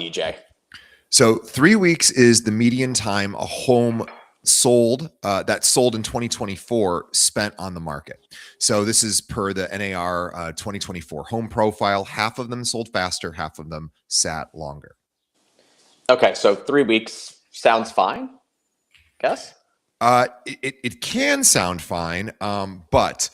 DJ? So 3 weeks is the median time a home sold that sold in 2024 spent on the market. So this is per the NAR 2024 home profile. Half of them sold faster, half of them sat longer. Okay, so 3 weeks sounds fine, guess? It can sound fine, but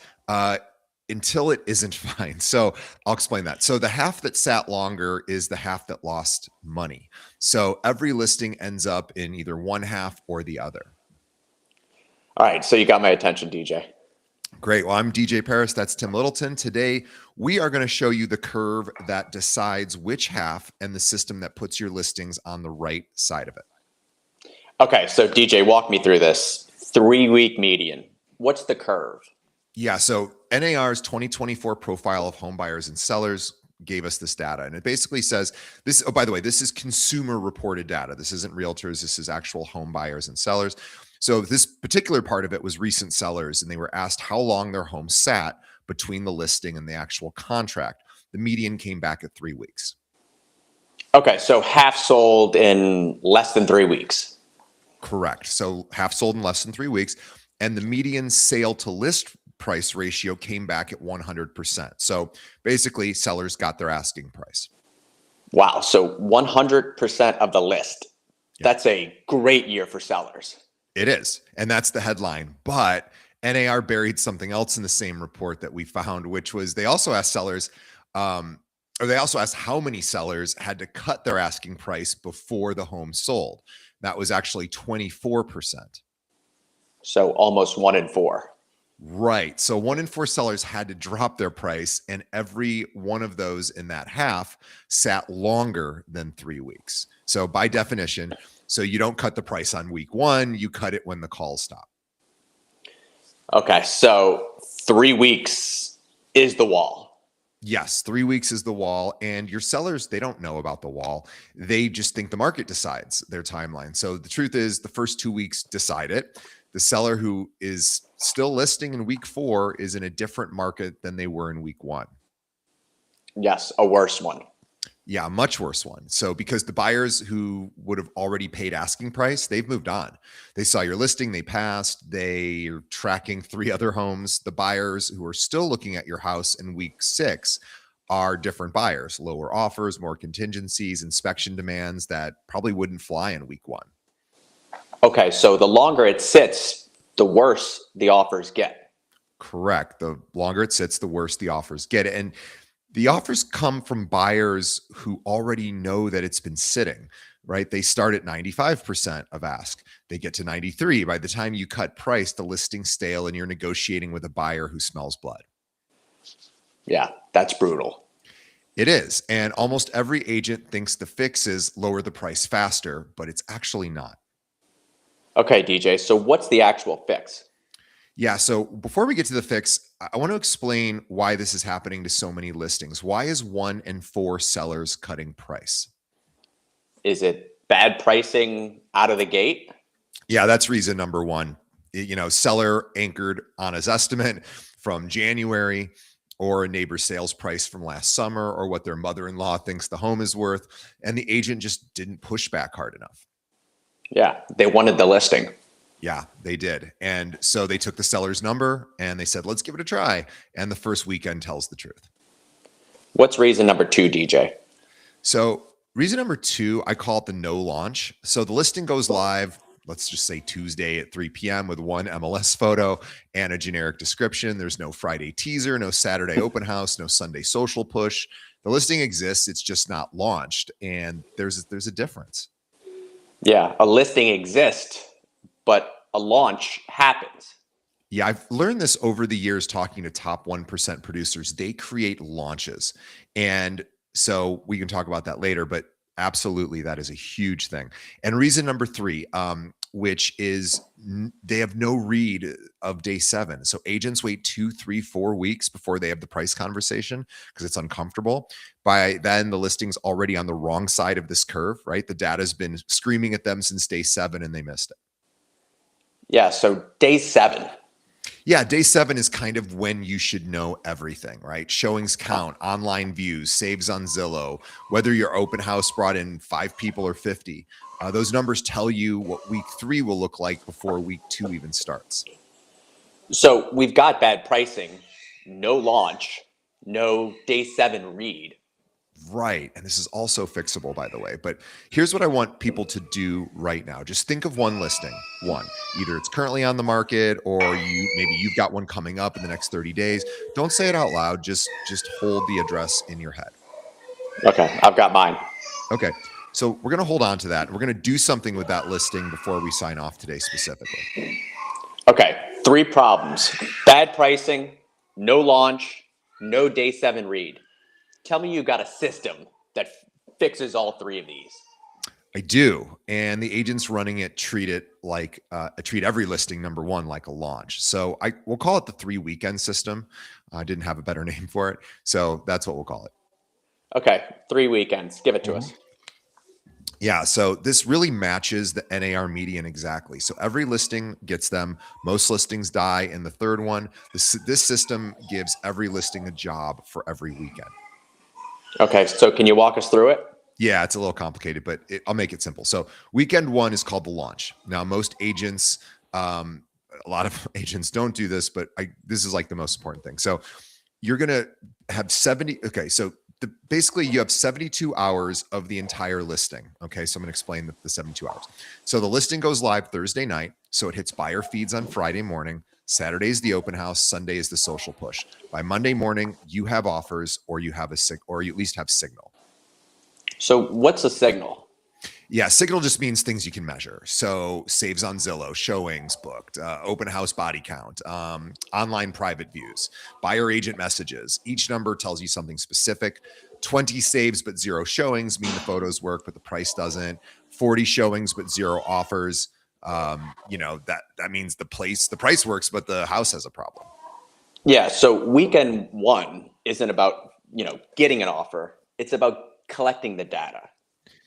until it isn't fine. So I'll explain that. So the half that sat longer is the half that lost money. So every listing ends up in either one half or the other. All right, so you got my attention, DJ. Great. Well, I'm DJ Paris. That's Tim Littleton. Today, we are going to show you the curve that decides which half and the system that puts your listings on the right side of it. Okay, so DJ, walk me through this. 3 week median. What's the curve? Yeah, so NAR's 2024 profile of home buyers and sellers gave us this data. And it basically says this, oh, by the way, this is consumer reported data. This isn't realtors. This is actual home buyers and sellers. So this particular part of it was recent sellers, and they were asked how long their home sat between the listing and the actual contract. The median came back at 3 weeks. Okay, so half sold in less than 3 weeks. Correct. So half sold in less than 3 weeks. And the median sale to list price ratio came back at 100%. So basically, sellers got their asking price. Wow, so 100% of the list. Yeah. That's a great year for sellers. It is. And that's the headline. But NAR buried something else in the same report that we found, which was they also asked sellers, or they also asked how many sellers had to cut their asking price before the home sold. That was actually 24%. So almost 1 in 4. Right. So 1 in 4 sellers had to drop their price, and every one of those in that half sat longer than 3 weeks. So by definition, so you don't cut the price on week 1, you cut it when the calls stop. Okay, so 3 weeks is the wall. Yes, 3 weeks is the wall, and your sellers, they don't know about the wall. They just think the market decides their timeline. So the truth is the first 2 weeks decide it. The seller who is still listing in week 4 is in a different market than they were in week 1. Yes, a worse one. Yeah, a much worse one. So because the buyers who would have already paid asking price, they've moved on. They saw your listing, they passed, they are tracking 3 other homes. The buyers who are still looking at your house in week 6 are different buyers, lower offers, more contingencies, inspection demands that probably wouldn't fly in week 1. Okay, so the longer it sits, the worse the offers get. Correct. The longer it sits, the worse the offers get. And the offers come from buyers who already know that it's been sitting, right? They start at 95% of ask. They get to 93. By the time you cut price, the listing's stale and you're negotiating with a buyer who smells blood. Yeah, that's brutal. It is. And almost every agent thinks the fix is lower the price faster, but it's actually not. Okay, DJ, so what's the actual fix? Yeah, so before we get to the fix, I want to explain why this is happening to so many listings. Why is 1 in 4 sellers cutting price? Is it bad pricing out of the gate? Yeah, that's reason number 1. You know, seller anchored on his estimate from January or a neighbor's sales price from last summer or what their mother-in-law thinks the home is worth, and the agent just didn't push back hard enough. Yeah, they wanted the listing. Yeah, they did. And so they took the seller's number and they said, let's give it a try. And the first weekend tells the truth. What's reason number 2, DJ? So reason number 2, I call it the no launch. So the listing goes live, let's just say Tuesday at 3 p.m. with 1 MLS photo and a generic description. There's no Friday teaser, no Saturday open house, no Sunday social push. The listing exists. It's just not launched. And there's a difference. Yeah, a listing exists, but a launch happens. Yeah, I've learned this over the years talking to top 1% producers. They create launches. And so we can talk about that later, but absolutely, that is a huge thing. And reason number 3, which is they have no read of day 7. So agents wait 2, 3, 4 weeks before they have the price conversation because it's uncomfortable. By then, the listing's already on the wrong side of this curve, right? The data's been screaming at them since day 7 and they missed it. Yeah, so day 7. Yeah, day 7 is kind of when you should know everything, right? Showings count, online views, saves on Zillow, whether your open house brought in 5 people or 50. Those numbers tell you what week 3 will look like before week 2 even starts. So we've got bad pricing, no launch, no day 7 read. Right. And this is also fixable, by the way. But here's what I want people to do right now. Just think of one listing. One, either it's currently on the market or maybe you've got one coming up in the next 30 days. Don't say it out loud. Just hold the address in your head. Okay, I've got mine. Okay. So we're going to hold on to that. We're going to do something with that listing before we sign off today specifically. Okay, 3 problems. Bad pricing, no launch, no day 7 read. Tell me you got a system that fixes all 3 of these. I do. And the agents running it treat every listing, number one, like a launch. So we'll call it the 3 weekend system. I didn't have a better name for it. So that's what we'll call it. Okay, 3 weekends. Give it to us. Yeah, so this really matches the NAR median exactly. So every listing gets them. Most listings die in the third one. This system gives every listing a job for every weekend. Okay, so can you walk us through it? Yeah, it's a little complicated, but I'll make it simple. So weekend 1 is called the launch. Now, most agents, a lot of agents don't do this, but this is like the most important thing. So you're going to have 70. Okay, so basically you have 72 hours of the entire listing. Okay, so I'm going to explain the 72 hours. So the listing goes live Thursday night. So it hits buyer feeds on Friday morning. Saturday is the open house. Sunday is the social push. By Monday morning, you have offers, or you at least have signal. So what's a signal? Yeah, signal just means things you can measure. So saves on Zillow, showings booked, open house body count, online private views, buyer agent messages. Each number tells you something specific. 20 saves but 0 showings mean the photos work, but the price doesn't. 40 showings but 0 offers. That means the price works, but the house has a problem. Yeah, so weekend 1 isn't about, getting an offer. It's about collecting the data.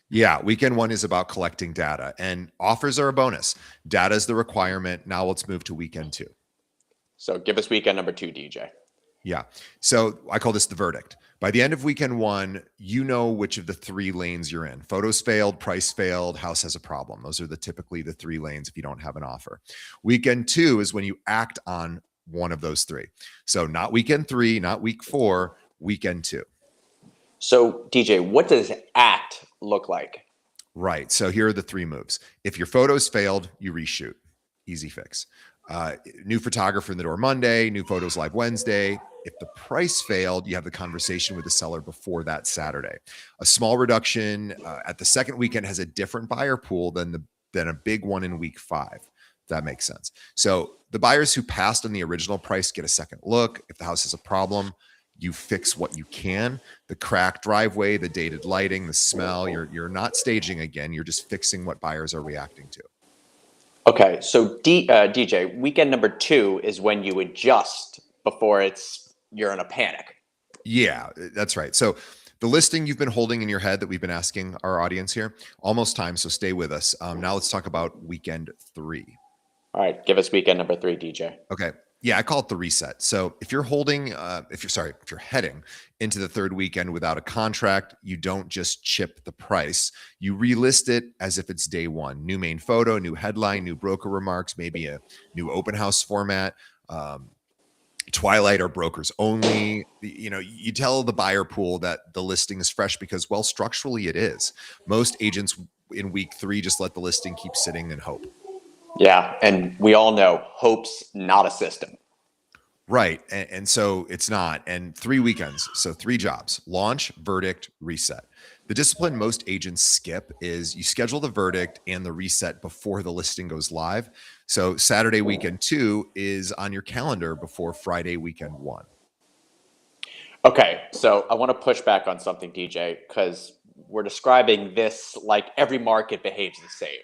Yeah, weekend 1 is about collecting data, and offers are a bonus. Data is the requirement. Now let's move to weekend 2. So give us weekend number 2, DJ. Yeah. So I call this the verdict. By the end of weekend 1, you know which of the 3 lanes you're in. Photos failed, price failed, house has a problem. Those are typically the 3 lanes if you don't have an offer. Weekend 2 is when you act on one of those 3. So not weekend 3, not week 4, weekend 2. So DJ, what does act look like? Right. So here are the 3 moves. If your photos failed, you reshoot. Easy fix. New photographer in the door Monday, new photos live Wednesday. If the price failed, you have the conversation with the seller before that Saturday. A small reduction at the second weekend has a different buyer pool than a big one in week 5. If that makes sense. So the buyers who passed on the original price get a second look. If the house has a problem, you fix what you can. The cracked driveway, the dated lighting, the smell, you're not staging again. You're just fixing what buyers are reacting to. Okay, so DJ, weekend number 2 is when you adjust before you're in a panic. Yeah, that's right. So the listing you've been holding in your head that we've been asking our audience here, almost time, so stay with us. Now let's talk about weekend 3. All right, give us weekend number 3, DJ. Okay. Yeah, I call it the reset. So if you're heading into the 3rd weekend without a contract, you don't just chip the price. You relist it as if it's day 1. New main photo, new headline, new broker remarks, maybe a new open house format, twilight or brokers only. You tell the buyer pool that the listing is fresh because, well, structurally it is. Most agents in week 3 just let the listing keep sitting and hope. Yeah, and we all know hope's not a system. Right. And so it's not. And 3 weekends. So 3 jobs: launch, verdict, reset. The discipline most agents skip is you schedule the verdict and the reset before the listing goes live. So Saturday weekend 2 is on your calendar before Friday weekend 1. Okay, so I want to push back on something, DJ, because we're describing this like every market behaves the same.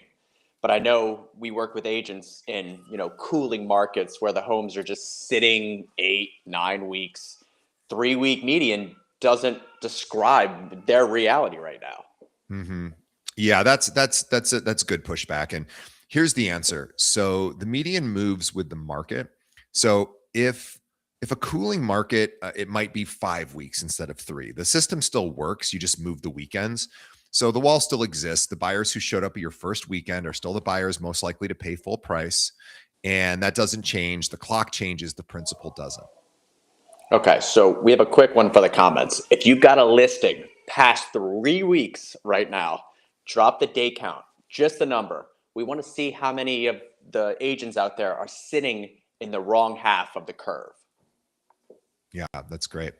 But I know we work with agents in, cooling markets where the homes are just sitting 8, 9 weeks. 3-week median doesn't describe their reality right now. Mm-hmm. Yeah, that's good pushback. And here's the answer. So the median moves with the market. So if a cooling market, it might be 5 weeks instead of 3. The system still works. You just move the weekends. So the wall still exists. The buyers who showed up at your first weekend are still the buyers most likely to pay full price. And that doesn't change. The clock changes. The principle doesn't. Okay, so we have a quick one for the comments. If you've got a listing past 3 weeks right now, drop the day count, just the number. We want to see how many of the agents out there are sitting in the wrong half of the curve. Yeah, that's great.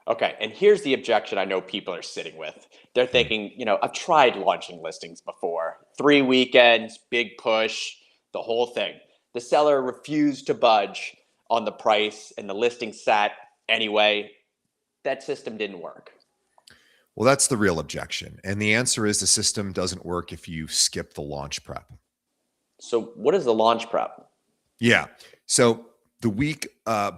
Okay, and here's the objection I know people are sitting with. They're thinking, I've tried launching listings before. 3 weekends, big push, the whole thing. The seller refused to budge on the price and the listing sat anyway. That system didn't work. Well, that's the real objection. And the answer is the system doesn't work if you skip the launch prep. So what is the launch prep? Yeah. So the week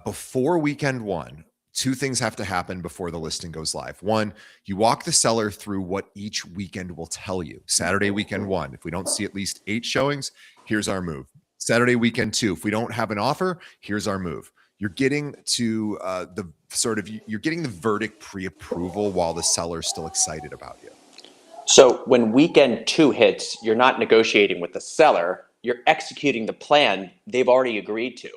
before weekend 1, 2 things have to happen before the listing goes live. 1, you walk the seller through what each weekend will tell you. Saturday, weekend 1, if we don't see at least 8 showings, here's our move. Saturday, weekend 2, if we don't have an offer, here's our move. You're getting to you're getting the verdict pre-approval while the seller's still excited about you. So when weekend 2 hits, you're not negotiating with the seller, you're executing the plan they've already agreed to.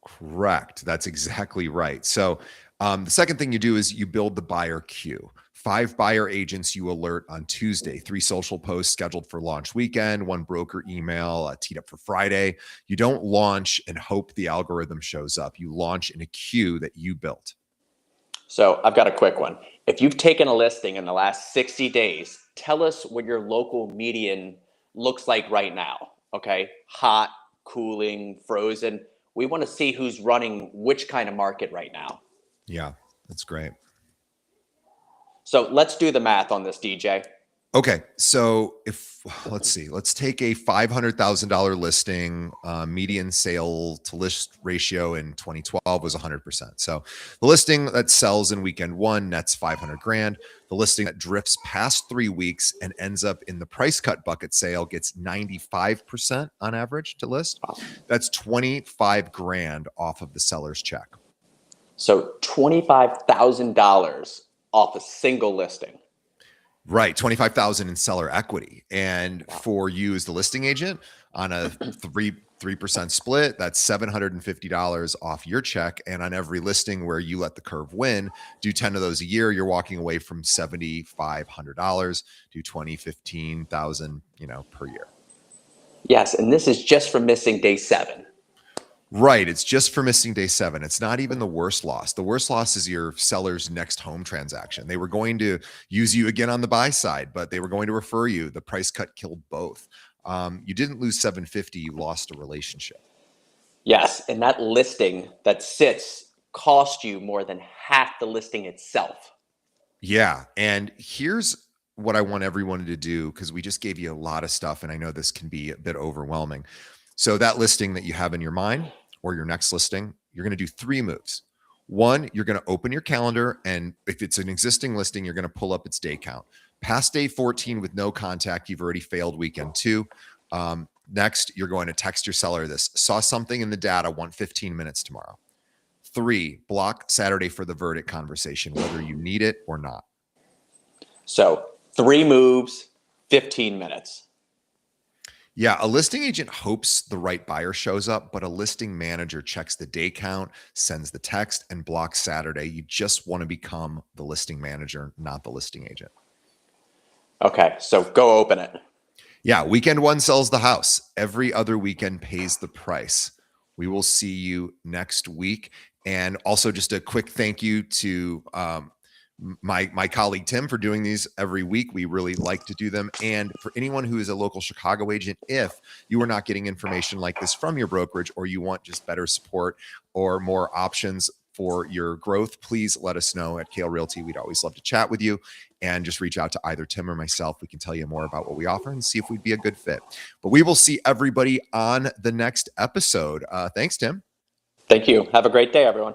Correct. That's exactly right. So the second thing you do is you build the buyer queue. 5 buyer agents you alert on Tuesday, 3 social posts scheduled for launch weekend, 1 broker email teed up for Friday. You don't launch and hope the algorithm shows up. You launch in a queue that you built. So I've got a quick one. If you've taken a listing in the last 60 days, tell us what your local median looks like right now. Okay. Hot, cooling, frozen. We want to see who's running which kind of market right now. Yeah, that's great. So let's do the math on this, DJ. Okay, so let's take a $500,000 listing. Median sale to list ratio in 2012 was 100%. So the listing that sells in weekend 1 nets 500 grand. The listing that drifts past 3 weeks and ends up in the price cut bucket sale gets 95% on average to list. Wow. That's 25 grand off of the seller's check. So $25,000 off a single listing. Right, 25,000 in seller equity, and for you as the listing agent on a 3% split, that's $750 off your check. And on every listing where you let the curve win, do 10 of those a year, you're walking away from $7,500. Do 20, 15,000, per year. Yes, and this is just for missing day 7. Right. It's just for missing day 7. It's not even the worst loss. The worst loss is your seller's next home transaction. They were going to use you again on the buy side, but they were going to refer you. The price cut killed both. You didn't lose 750. You lost a relationship. Yes. And that listing that sits cost you more than half the listing itself. Yeah. And here's what I want everyone to do, because we just gave you a lot of stuff, and I know this can be a bit overwhelming. So that listing that you have in your mind, or your next listing, you're going to do 3 moves. 1, you're going to open your calendar, and if it's an existing listing, you're going to pull up its day count. Past day 14 with no contact, you've already failed weekend 2. Next, you're going to text your seller this: saw something in the data, want 15 minutes tomorrow. 3, block Saturday for the verdict conversation, whether you need it or not. So 3 moves, 15 minutes. Yeah, a listing agent hopes the right buyer shows up, but a listing manager checks the day count, sends the text, and blocks Saturday. You just want to become the listing manager, not the listing agent. Okay, so go open it. Yeah, weekend 1 sells the house. Every other weekend pays the price. We will see you next week. And also just a quick thank you to my colleague Tim for doing these every week. We really like to do them. And for anyone who is a local Chicago agent, if you are not getting information like this from your brokerage, or you want just better support or more options for your growth, please let us know at Kale Realty. We'd always love to chat with you, and just reach out to either Tim or myself. We can tell you more about what we offer and see if we'd be a good fit. But we will see everybody on the next episode. Thanks, Tim. Thank you. Have a great day, everyone.